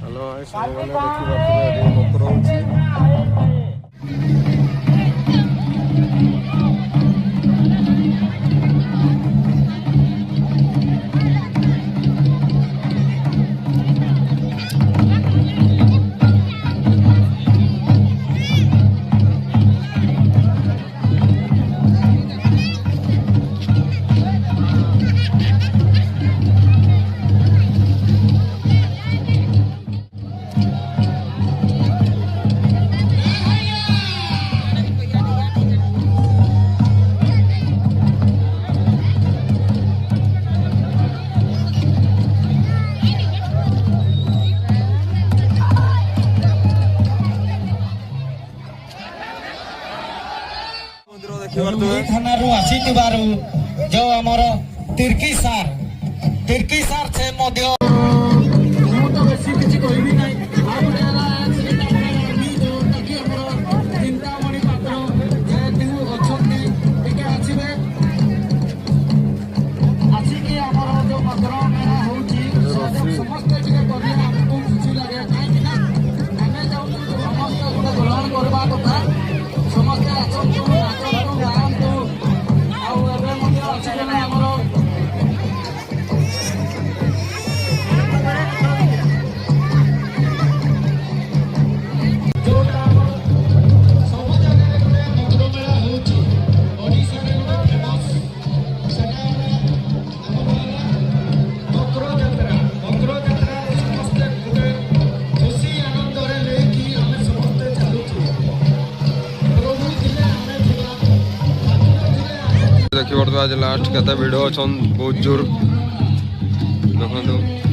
hello भाई सारे देखिए मकर होची थाना आसीबारू जो आमर तिर्की सार से मध्य तो बेसी किसी कहबी नहीं चिंतामणि पात्र जेहेतु अच्छा आसवे आसिकी आमर जो मकर मेला हो समस्ते आमको खुशी लगे कहीं आम चाहूँ समस्त गोटे ग्रहण करवा कथा समस्ते आसतु देखिए आज लास्ट केते भिड़ अच्छा बहुत जोर देखो